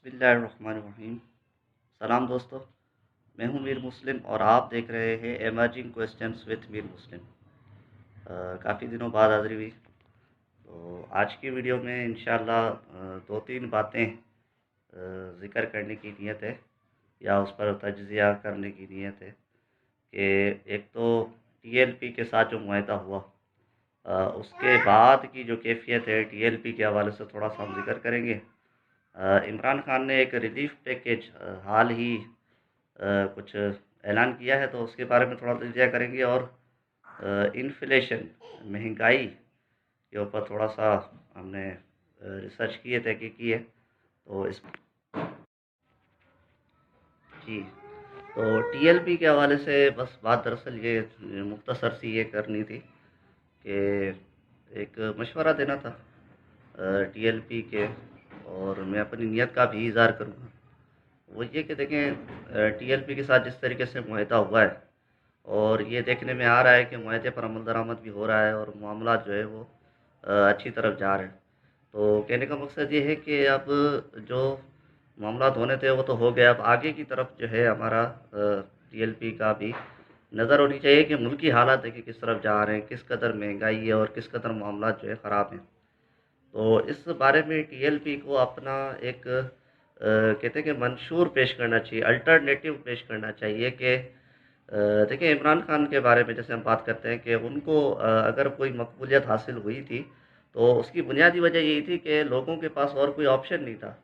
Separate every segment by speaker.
Speaker 1: बिस्मिल्लाहिर्रहमानिर्रहीम। सलाम दोस्तों, मैं हूं मीर मुस्लिम और आप देख रहे हैं एमर्जिंग क्वेश्चंस विद मीर मुस्लिम। काफ़ी दिनों बाद हाज़िरी हुई, तो आज की वीडियो में इंशाअल्लाह दो तीन बातें ज़िक्र करने की नीयत है या उस पर तज्ज़िया करने की नीयत है कि एक तो टीएलपी के साथ जो मुआहदा हुआ, उसके बाद की जो कैफियत है टीएलपी के हवाले से थोड़ा सा हम ज़िक्र करेंगे। इमरान खान ने एक रिलीफ पैकेज हाल ही कुछ ऐलान किया है, तो उसके बारे में थोड़ा तजिया करेंगे और इन्फ्लेशन महंगाई के ऊपर थोड़ा सा हमने रिसर्च की है, तहकीक की है। तो इस जी, तो टीएलपी के हवाले से बस बात दरअसल ये मुख्तसर सी ये करनी थी कि एक मशवरा देना था टीएलपी के, और मैं अपनी नीयत का भी इज़हार करूँगा। वो ये कि देखें, टीएलपी के साथ जिस तरीके से मुआहदा हुआ है और ये देखने में आ रहा है कि मुआहदे पर अमल दरामद भी हो रहा है और मामला जो है वो अच्छी तरफ जा रहे हैं। तो कहने का मकसद ये है कि अब जो मामलात होने थे वो तो हो गए, अब आगे की तरफ जो है हमारा टीएलपी का भी नज़र होनी चाहिए कि मुल्की हालात देखिए किस तरफ जा रहे हैं, किस कदर महंगाई है और किस कदर मामलात जो है ख़राब हैं। तो इस बारे में टीएलपी को अपना एक कहते हैं कि मंशूर पेश करना चाहिए, अल्टरनेटिव पेश करना चाहिए कि देखिए, इमरान खान के बारे में जैसे हम बात करते हैं कि उनको अगर कोई मकबूलियत हासिल हुई थी, तो उसकी बुनियादी वजह यही थी कि लोगों के पास और कोई ऑप्शन नहीं था।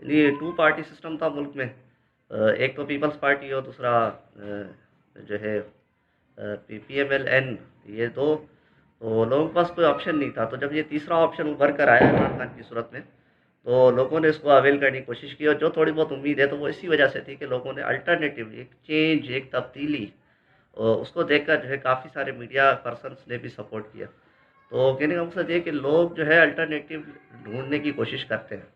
Speaker 1: ये टू पार्टी सिस्टम था मुल्क में। एक तो पीपल्स पार्टी और दूसरा जो है पीएमएलएन, ये दो। तो लोगों के पास कोई ऑप्शन नहीं था, तो जब ये तीसरा ऑप्शन उभर कर आया इमरान खान की सूरत में, तो लोगों ने इसको अवेल करने की कोशिश की, और जो थोड़ी बहुत उम्मीद है तो वो इसी वजह से थी कि लोगों ने अल्टरनेटिव एक चेंज, एक तब्दीली, उसको देखकर जो है काफ़ी सारे मीडिया पर्सन्स ने भी सपोर्ट किया। तो कहने का मकसद ये है कि लोग जो है अल्टरनेटिव ढूंढने की कोशिश करते हैं।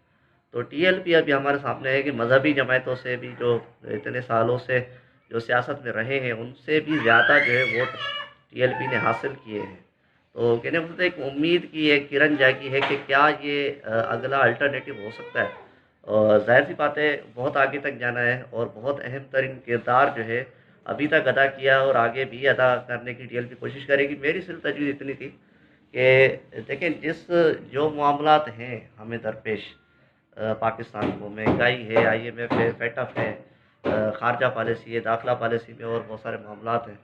Speaker 1: तो टीएलपी अभी हमारे सामने है कि मजहबी जमातों से भी, जो इतने सालों से जो सियासत में रहे हैं, उनसे भी ज़्यादा जो है वोट टीएलपी ने हासिल किए हैं। तो कहने का मतलब एक उम्मीद की एक किरण जागी है कि क्या ये अगला अल्टरनेटिव हो सकता है। और ज़ाहिर सी बात है, बहुत आगे तक जाना है और बहुत अहम तरीन किरदार जो है अभी तक अदा किया और आगे भी अदा करने की टीएलपी कोशिश करेगी। मेरी सिर्फ तजवीज़ इतनी थी कि देखें, जिस जो मामलात हैं हमें दरपेश, पाकिस्तान को महंगाई है, आईएमएफ है, फेटफ है, खारजा पॉलिसी है, दाखिला पॉलिसी में और बहुत सारे मामलात हैं।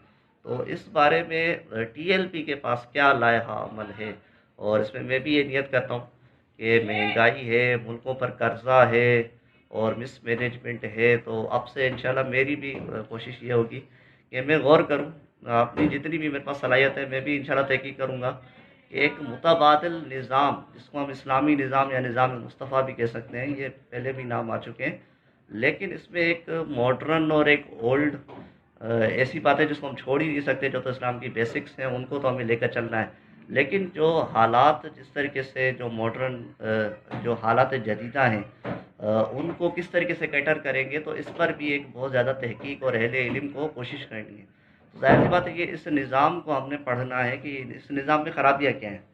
Speaker 1: तो इस बारे में टीएलपी के पास क्या लायहा अमल है, और इसमें मैं भी ये नियत करता हूँ कि महंगाई है, मुल्कों पर कर्ज़ा है और मिसमैनेजमेंट है। तो अब से इंशाल्लाह मेरी भी कोशिश ये होगी कि मैं गौर करूँ, अपनी जितनी भी मेरे पास सलाहियत है मैं भी इंशाल्लाह तहकीक करूँगा कि एक मुतबादिल निज़ाम, जिसको हम इस्लामी निज़ाम या निज़ाम मुस्तफ़ा भी कह सकते हैं, ये पहले भी नाम आ चुके हैं, लेकिन इसमें एक मॉडर्न और एक ओल्ड ऐसी बातें जिसको हम छोड़ ही नहीं सकते, जो तो इस्लाम की बेसिक्स हैं उनको तो हमें लेकर चलना है। लेकिन जो हालात जिस तरीके से जो मॉडर्न जो हालात जदीदा हैं, उनको किस तरीके से कैटर करेंगे, तो इस पर भी एक बहुत ज़्यादा तहकीक और अहले इल्म को कोशिश करनी है। तो ज़ाहिर सी बात है कि इस निज़ाम को हमने पढ़ना है कि इस निज़ाम में ख़राबियाँ क्या हैं।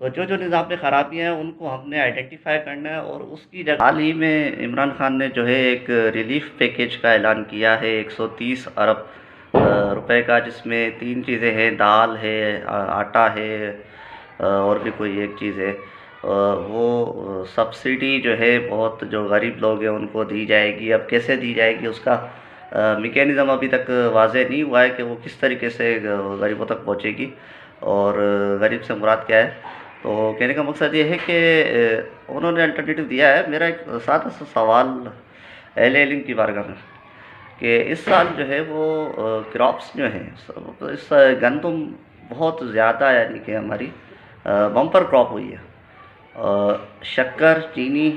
Speaker 1: तो जो निज़ाम में ख़राबियाँ हैं उनको हमने आइडेंटिफ़ाई करना है, और उसकी जगह हाल ही में इमरान खान ने जो है एक रिलीफ़ पैकेज का ऐलान किया है 130 अरब रुपए का, जिसमें 3 चीज़ें हैं, दाल है, आटा है, और भी कोई एक चीज़ है। वो सब्सिडी जो है बहुत जो गरीब लोग हैं उनको दी जाएगी। अब कैसे दी जाएगी उसका मेकेनिज़्म अभी तक वाज़ेह नहीं हुआ है कि वो किस तरीके से गरीबों तक पहुँचेगी, और गरीब से मुराद क्या है। तो कहने का मकसद ये है कि उन्होंने अल्टरनेटिव दिया है। मेरा एक सादा सा सवाल अहले इल्म की बारगाह में कि इस साल जो है वो क्रॉप्स जो हैं, इस गंदम बहुत ज़्यादा, यानी कि हमारी बम्पर क्रॉप हुई है। शक्कर, चीनी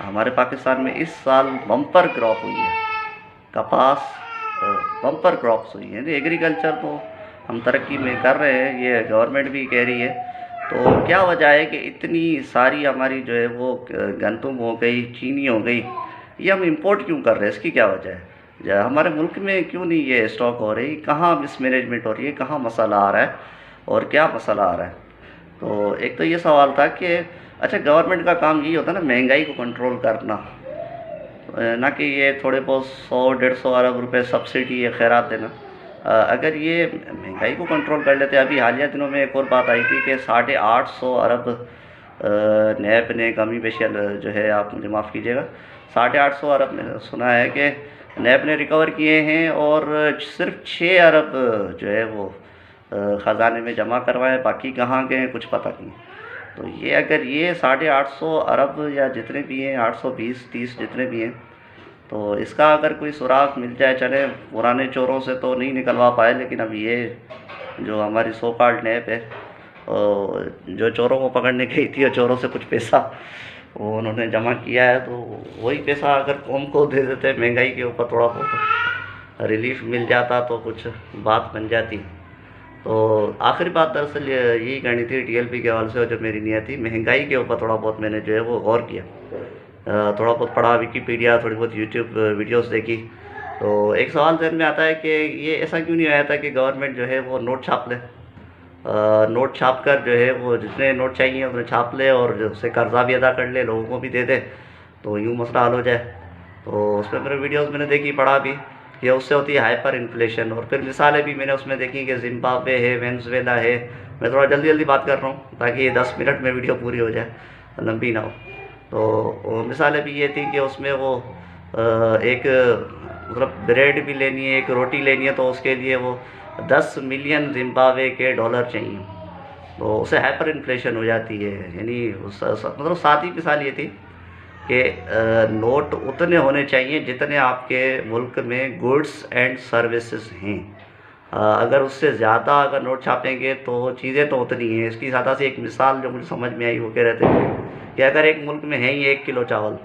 Speaker 1: हमारे पाकिस्तान में इस साल बम्पर क्रॉप हुई है। कपास बम्पर क्रॉप्स हुई है। एग्रीकल्चर तो हम तरक्की में कर रहे हैं, ये गवर्नमेंट भी कह रही है। तो क्या वजह है कि इतनी सारी हमारी जो है वो गंदम हो गई, चीनी हो गई, ये हम इंपोर्ट क्यों कर रहे हैं? इसकी क्या वजह है? हमारे मुल्क में क्यों नहीं ये स्टॉक हो रही? कहाँ मिसमैनेजमेंट हो रही है? कहाँ मसला आ रहा है और क्या मसला आ रहा है? तो एक तो ये सवाल था कि अच्छा, गवर्नमेंट का काम यही होता है ना, महंगाई को कंट्रोल करना। ना कि ये थोड़े बहुत 100-150 अरब रुपए सब्सिडी या खैरात देना। अगर ये महंगाई को कंट्रोल कर लेते, अभी हालिया दिनों में एक और बात आई थी कि 850 अरब नैब ने कमी पेशी जो है, आप मुझे माफ़ कीजिएगा, 850 अरब मैंने सुना है कि नैब ने रिकवर किए हैं और सिर्फ 6 अरब जो है वो ख़जाने में जमा करवाए, बाकी कहाँ गए कुछ पता नहीं। तो ये अगर ये 850 अरब या जितने भी हैं, 820-30 जितने भी हैं, तो इसका अगर कोई सुराग मिल जाए, चले पुराने चोरों से तो नहीं निकलवा पाए, लेकिन अब ये जो हमारी सो कॉल्ड नैब है, जो चोरों को पकड़ने गई थी और चोरों से कुछ पैसा वो उन्होंने जमा किया है, तो वही पैसा अगर कौम को दे देते, महंगाई के ऊपर थोड़ा बहुत रिलीफ मिल जाता तो कुछ बात बन जाती। तो आखिरी बात दरअसल यही करनी थी टीएलपी के हवाले से, और जो मेरी नीयत थी महंगाई के ऊपर थोड़ा बहुत मैंने जो है वो गौर किया, थोड़ा बहुत पढ़ा, विकीपीडिया, थोड़ी बहुत यूट्यूब वीडियोस देखी। तो एक सवाल जहन में आता है कि ये ऐसा क्यों नहीं आया था कि गवर्नमेंट जो है वो नोट छाप ले, नोट छाप कर जो है वो जितने नोट चाहिए उतने छाप ले और जो उससे कर्जा भी अदा कर ले, लोगों को भी दे दे, तो यूँ मसला हल हो जाए। तो उस पर मेरे वीडियोस मैंने देखी, पढ़ा भी कि उससे होती है हाइपर इन्फ्लेशन, और फिर मिसालें भी मैंने उसमें देखी कि जिम्बाब्वे है, वेनेजुएला है। मैं थोड़ा जल्दी जल्दी बात कर रहा हूँ ताकि ये 10 मिनट में वीडियो पूरी हो जाए, लंबी ना हो। तो मिसालें भी ये थी कि उसमें वो एक मतलब ब्रेड भी लेनी है, एक रोटी लेनी है, तो उसके लिए वो 10 मिलियन जिम्बाब्वे के डॉलर चाहिए, तो उसे हाइपर इन्फ्लेशन हो जाती है। यानी मतलब सादी मिसाल ये थी कि नोट उतने होने चाहिए जितने आपके मुल्क में गुड्स एंड सर्विसेज हैं। अगर उससे ज़्यादा अगर नोट छापेंगे तो चीज़ें तो उतनी हैं। इसकी ज़्यादा सी एक मिसाल जो मुझे समझ में आई वो कह रहे थे कि अगर एक मुल्क में है ही 1 किलो चावल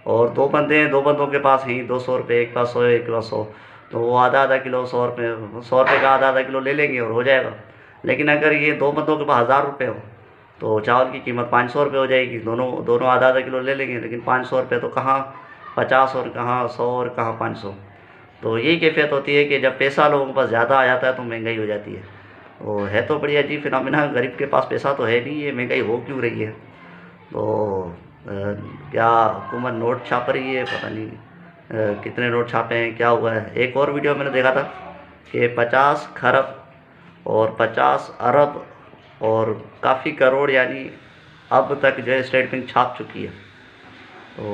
Speaker 1: और 2 बंदे हैं, 2 बंदों के पास हैं 200 रुपये, एक पास 100, एक पास 100, तो वो आधा किलो 100 रुपये का आधा किलो ले लेंगे और हो जाएगा। लेकिन अगर ये 2 बंदों के पास 1000 रुपये हो तो चावल की कीमत 500 रुपये हो जाएगी। दोनों आधा किलो ले लेंगे, लेकिन 500 रुपये तो कहाँ 50 और कहाँ 100 और कहाँ 500। तो यही कैफियत होती है कि जब पैसा लोगों के पास ज़्यादा आ जाता है तो महंगाई हो जाती है। तो है तो बड़ी अजीब फिनोमिना, गरीब के पास पैसा तो है नहीं, ये महंगाई हो क्यों रही है। तो क्या हुकूमत नोट छाप रही है, पता नहीं कितने नोट छापे हैं, क्या हुआ है। एक और वीडियो मैंने देखा था कि 50 खरब और 50 अरब और काफ़ी करोड़ यानी अब तक जो है स्टेट बैंक छाप चुकी है। तो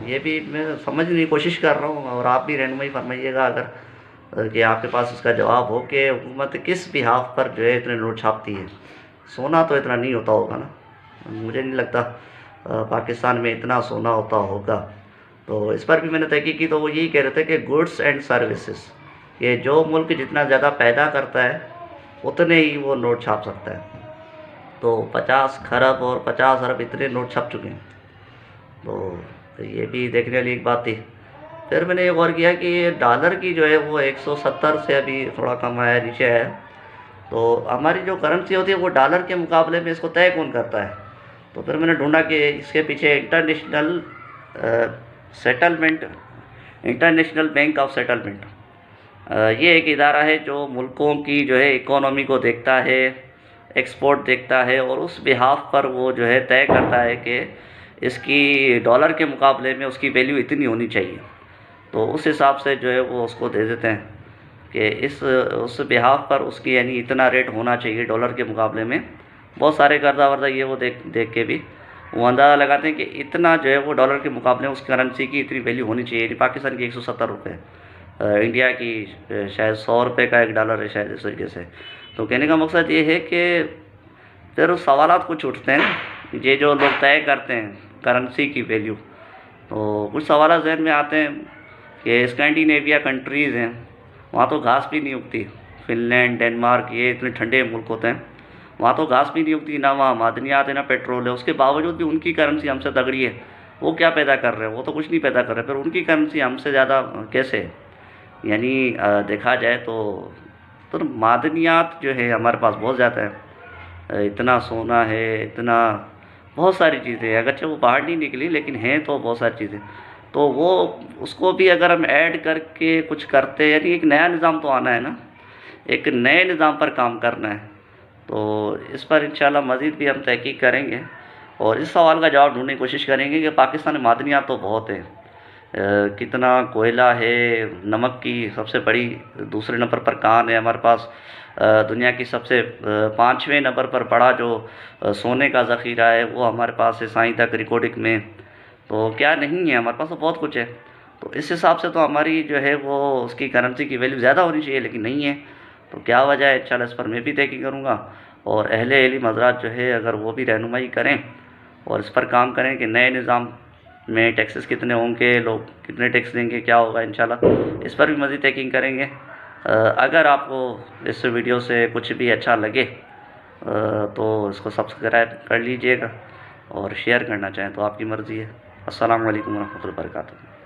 Speaker 1: ये भी मैं समझने की कोशिश कर रहा हूँ, और आप भी रहनुमाई फरमाइएगा अगर कि आपके पास इसका जवाब हो कि हुकूमत किस बिहाफ पर जो है इतने नोट छापती है। सोना तो इतना नहीं होता होगा ना, मुझे नहीं लगता पाकिस्तान में इतना सोना होता होगा। तो इस पर भी मैंने तहकीक की, तो वो यही कह रहे थे कि गुड्स एंड सर्विसेज, ये जो मुल्क जितना ज़्यादा पैदा करता है उतने ही वो नोट छाप सकता है। तो 50 खरब और 50 अरब इतने नोट छप चुके हैं। तो ये भी देखने वाली एक बात थी। फिर मैंने ये गौर किया कि ये डॉलर की जो है वो 170 से अभी थोड़ा कम आया, नीचे है। तो हमारी जो करेंसी होती है वो डॉलर के मुकाबले में इसको तय कौन करता है। तो फिर मैंने ढूंढा कि इसके पीछे इंटरनेशनल बैंक ऑफ सेटलमेंट, ये एक इदारा है जो मुल्कों की जो है इकोनॉमी को देखता है, एक्सपोर्ट देखता है, और उस बिहाफ पर वो जो है तय करता है कि इसकी डॉलर के मुकाबले में उसकी वैल्यू इतनी होनी चाहिए। तो उस हिसाब से जो है वो उसको दे देते हैं कि उस बिहाफ पर उसकी यानी इतना रेट होना चाहिए डॉलर के मुकाबले में। बहुत सारे कर्जा वर्जा ये वो देख के भी वो अंदाज़ा लगाते हैं कि इतना जो है वो डॉलर के मुकाबले में उस करेंसी की इतनी वैल्यू होनी चाहिए। यानी पाकिस्तान की 170 रुपये, इंडिया की शायद 100 रुपये का एक डॉलर है शायद, इस तरीके से। तो कहने का मकसद ये है कि फिर सवालात कुछ उठते हैं, ये जो लोग तय करते हैं करेंसी की वैल्यू, तो कुछ सवाल जहन में आते हैं कि स्कैंडिनेविया कंट्रीज़ हैं, वहाँ तो घास भी नहीं उगती। फिनलैंड, डेनमार्क, ये इतने ठंडे मुल्क होते हैं, वहाँ तो घास भी नहीं उगती, ना वहाँ मादनियात है ना पेट्रोल है। उसके बावजूद भी उनकी करेंसी हमसे तगड़ी है। वो क्या पैदा कर रहे हैं, वो तो कुछ नहीं पैदा कर रहे, फिर उनकी करेंसी हमसे ज़्यादा कैसे है। यानी देखा जाए तो मादनियात जो है हमारे पास बहुत ज़्यादा है, इतना सोना है, इतना बहुत सारी चीज़ें हैं। अगरचे वो बाहर नहीं निकली लेकिन हैं तो बहुत सारी चीज़ें। तो वो उसको भी अगर हम ऐड करके कुछ करते हैं, यानी एक नया निज़ाम तो आना है ना, एक नए निज़ाम पर काम करना है। तो इस पर इंशाल्लाह मज़ीद भी हम तहकीक करेंगे और इस सवाल का जवाब ढूंढने की कोशिश करेंगे कि पाकिस्तान में मादनियात तो बहुत हैं, कितना कोयला है, नमक की सबसे बड़ी दूसरे नंबर पर कान है हमारे पास। दुनिया की सबसे 5वें नंबर पर बड़ा जो सोने का ज़ख़ीरा है वो हमारे पास है साईं तक रिकॉर्डिंग में। तो क्या नहीं है, हमारे पास तो बहुत कुछ है। तो इस हिसाब से तो हमारी जो है वो उसकी करेंसी की वैल्यू ज़्यादा होनी चाहिए, लेकिन नहीं है। तो क्या वजह है इंशाल्लाह इस पर मैं भी तहक़ीक़ करूँगा, और अहले इल्म हज़रात जो है अगर वो भी रहनुमाई करें और इस पर काम करें कि नए निज़ाम में टैक्सेस कितने होंगे, लोग कितने टैक्स देंगे, क्या होगा, इंशाल्लाह इस पर भी मज़ीद तहक़ीक़ करेंगे। अगर आपको इस वीडियो से कुछ भी अच्छा लगे तो इसको सब्सक्राइब कर लीजिएगा, और शेयर करना चाहें तो आपकी मर्ज़ी है। अस्सलामु अलैकुम व रहमतुल्लाहि व बरकातुहू।